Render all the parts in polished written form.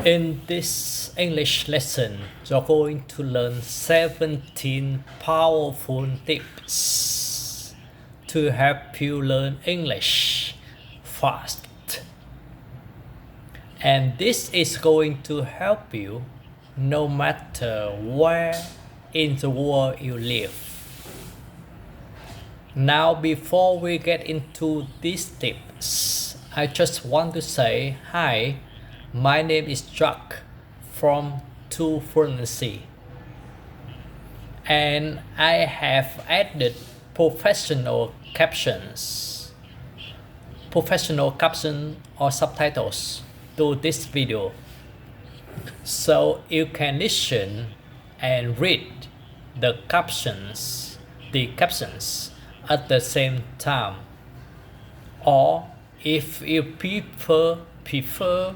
In this English lesson, you're going to learn 17 powerful tips to help you learn English fast. And this is going to help you no matter where in the world you live. Now, before we get into these tips, I just want to say hi. My name is Jack from 2Fluency, and I have added professional captions or subtitles to this video, so you can listen and read the captions at the same time, or if you prefer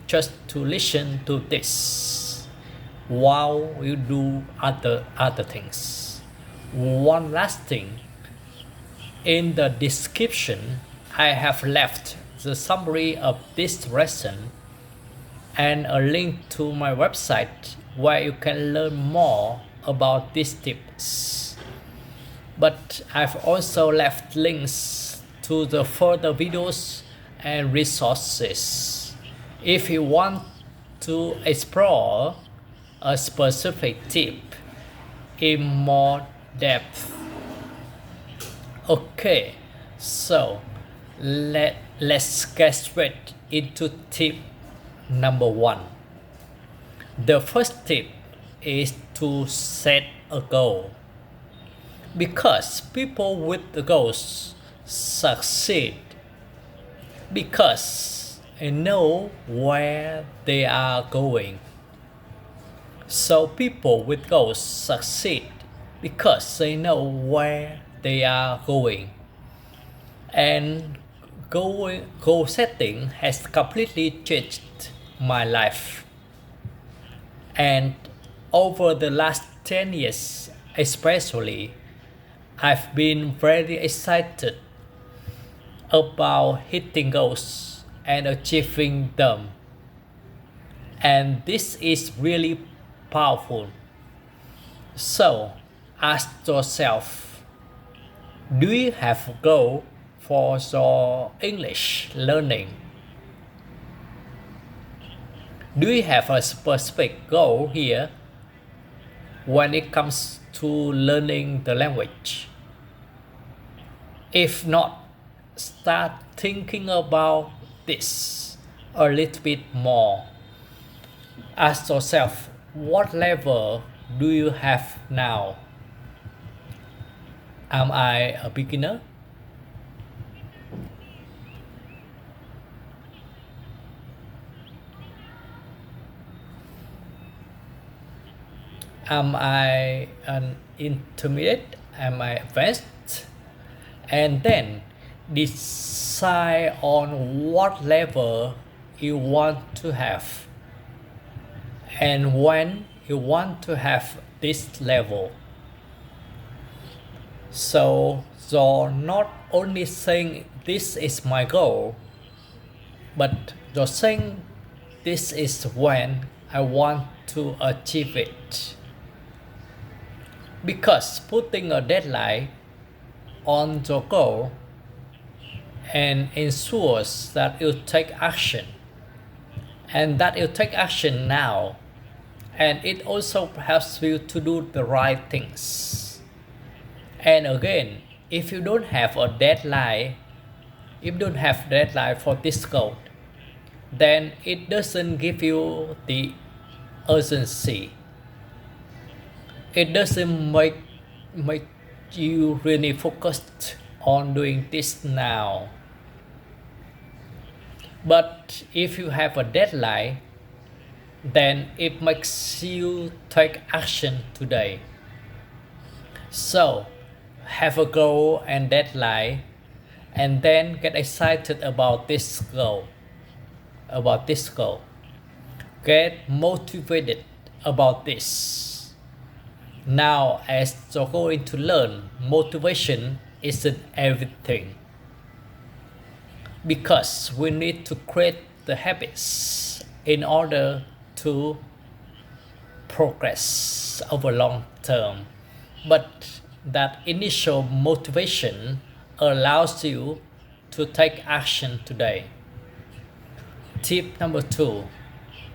just to listen to this while you do other things. One last thing, in the description I have left the summary of this lesson and a link to my website where you can learn more about these tips. But I've also left links to the further videos and resources if you want to explore a specific tip in more depth. Okay, so let's get straight into tip number 1. The first tip is to set a goal, because people with the goals succeed because they know where they are going. So people with goals succeed because they know where they are going. And goal setting has completely changed my life. And over the last 10 years especially, I've been very excited about hitting goals and achieving them. And this is really powerful. So ask yourself, do you have a goal for your English learning? Do you have a specific goal here when it comes to learning the language? If not, start thinking about this a little bit more. Ask yourself, what level do you have now? Am I a beginner? Am I an intermediate? Am I advanced? And then decide on what level you want to have and when you want to have this level. So you're not only saying this is my goal, but you're saying this is when I want to achieve it. Because putting a deadline on your goal and ensures that you take action, and that you take action now, and it also helps you to do the right things. And again, if you don't have a deadline, for this goal, then it doesn't give you the urgency. It doesn't make you really focused on doing this now. But if you have a deadline, then it makes you take action today. So have a goal and deadline, and then get excited about this goal. Get motivated about this. Now, as you're going to learn, motivation isn't everything, because we need to create the habits in order to progress over long term. But that initial motivation allows you to take action today. Tip number 2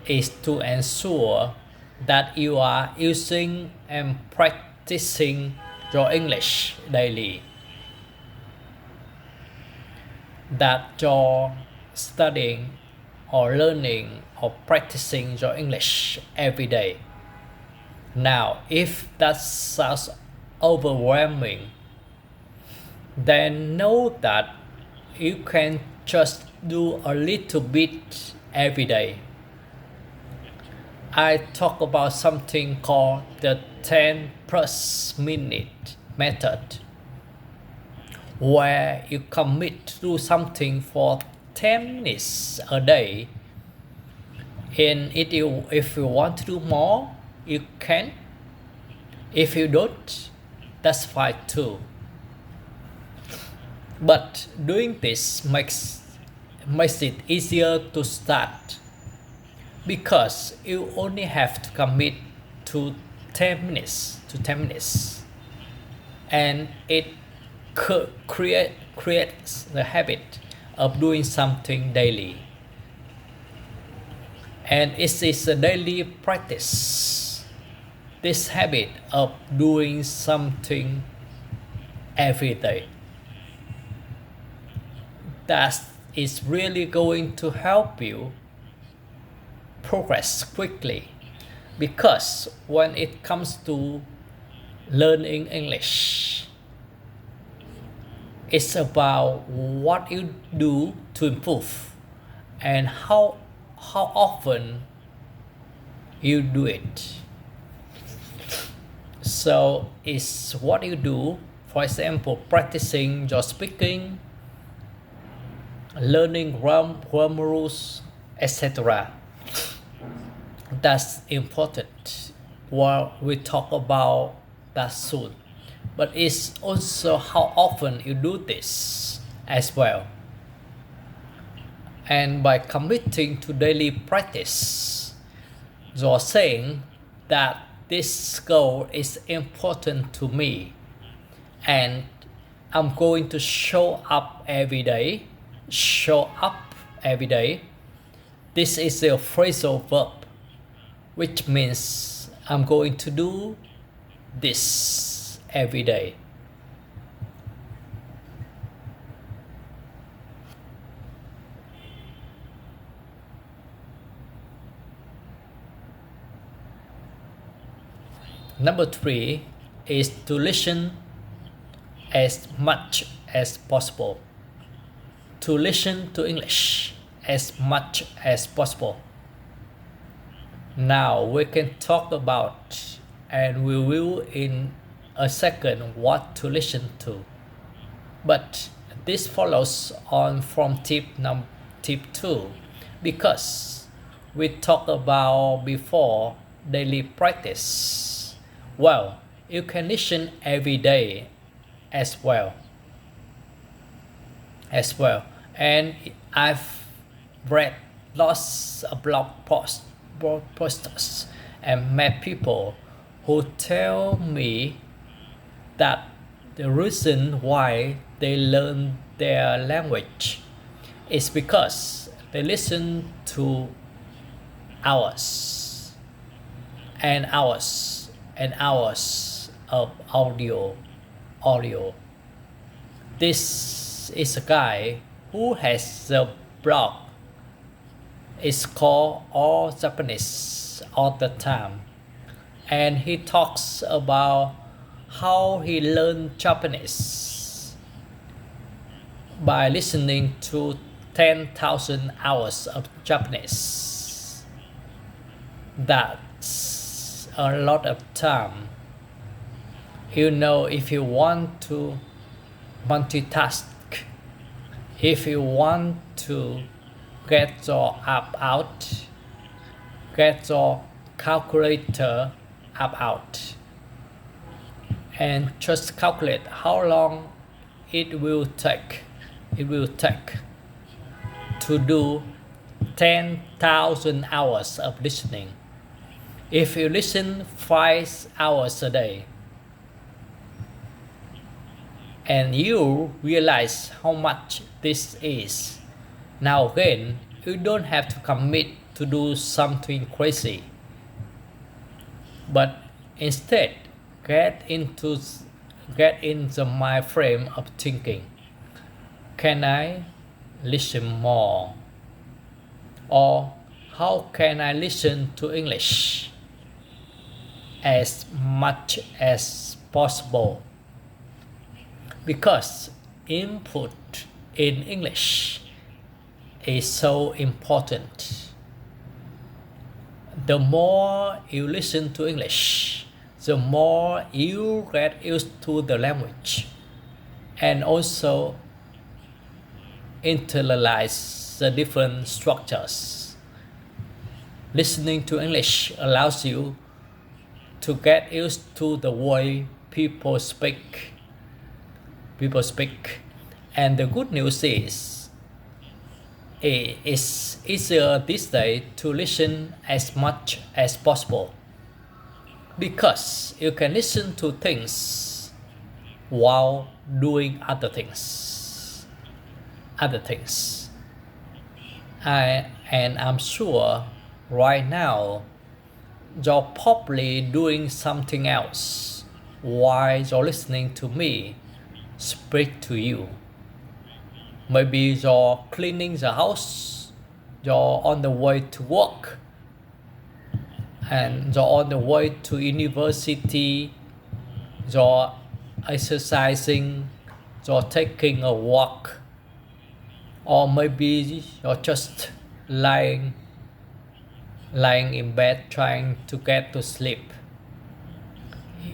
is to ensure that you are using and practicing your English daily. That you're studying or learning or practicing your English every day. Now, if that sounds overwhelming, then know that you can just do a little bit every day. I talk about something called the 10 plus minute method, where you commit to do something for 10 minutes a day. And if you want to do more, you can. If you don't, that's fine too. But doing this makes it easier to start, because you only have to commit to 10 minutes and it creates the habit of doing something daily, and it is a daily practice. This habit of doing something every day, that is really going to help you progress quickly, because when it comes to learning English, it's about what you do to improve and how often you do it. So it's what you do, for example, practicing your speaking, learning grammar rules, etc. That's important. Well, we talk about that soon. But it's also how often you do this as well. And by committing to daily practice, you're saying that this goal is important to me, and I'm going to show up every day. This is a phrasal verb, which means I'm going to do this every day. Number 3 is to listen as much as possible. To listen to English as much as possible. Now we can talk about, and we will in a second, what to listen to. But this follows on from tip 2, because we talked about before daily practice. Well, you can listen every day as well. And I've read lots of blog posters and met people who tell me that the reason why they learn their language is because they listen to hours and hours and hours of audio. This is a guy who has a blog. It's called All Japanese All the Time, and he talks about how he learned Japanese by listening to 10,000 hours of Japanese. That's a lot of time. You know, if you want to multitask, if you want to get your app out, get your calculator app out, and just calculate how long it will take to do 10,000 hours of listening. If you listen 5 hours a day, and you realize how much this is, now again, you don't have to commit to do something crazy, but instead get into get in the mind frame of thinking. Can I listen more? Or how can I listen to English as much as possible? Because input in English is so important. The more you listen to English, the more you get used to the language and also internalize the different structures. Listening to English allows you to get used to the way people speak. And the good news is it's easier this day to listen as much as possible because you can listen to things while doing other things. And I'm sure right now you're probably doing something else while you're listening to me speak to you. Maybe you're cleaning the house, you're on the way to work, and you're on the way to university, you're exercising, you're taking a walk, or maybe you're just lying in bed trying to get to sleep.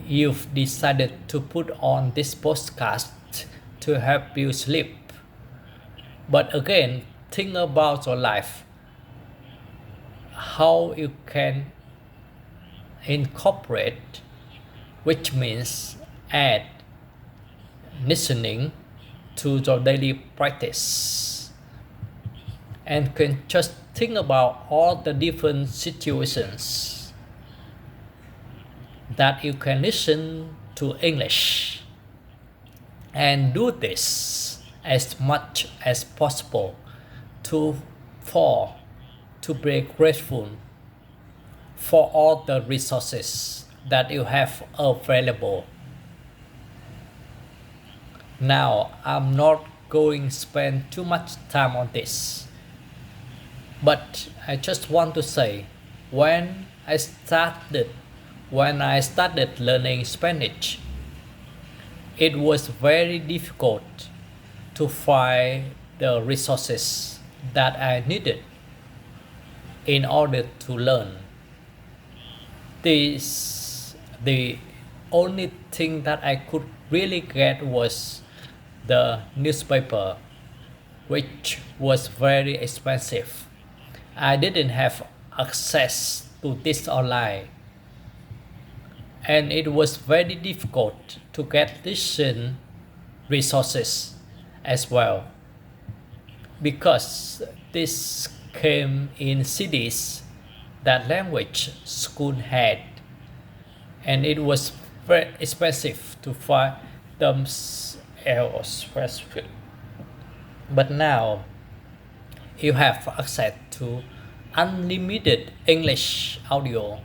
You've decided to put on this podcast to help you sleep. But again, think about your life, how you can incorporate, which means add listening to your daily practice. And can just think about all the different situations that you can listen to English and do this as much as possible to be grateful for all the resources that you have available. Now, I'm not going to spend too much time on this, but I just want to say when I started learning Spanish, it was very difficult to find the resources that I needed in order to learn. The only thing that I could really get was the newspaper, which was very expensive. I didn't have access to this online, and it was very difficult to get decent resources as well because this came in cities that language school had, and it was very expensive to find them elsewhere. But now you have access to unlimited English audio